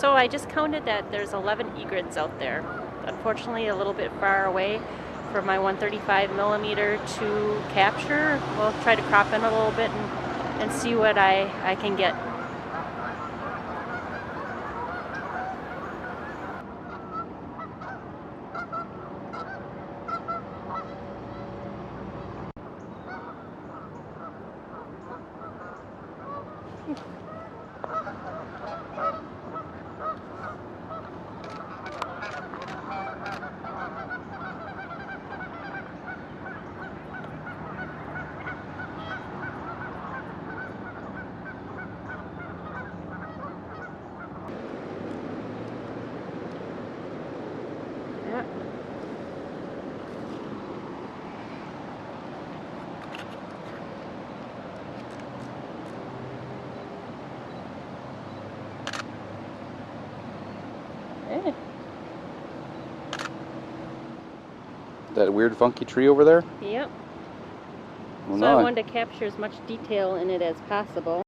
So I just counted that there's 11 egrets out there. Unfortunately, a little bit far away for my 135 millimeter to capture. We'll try to crop in a little bit and see what I can get. Yeah. Hey. That weird funky tree over there? Yep. Well, So I no, wanted to capture as much detail in it as possible.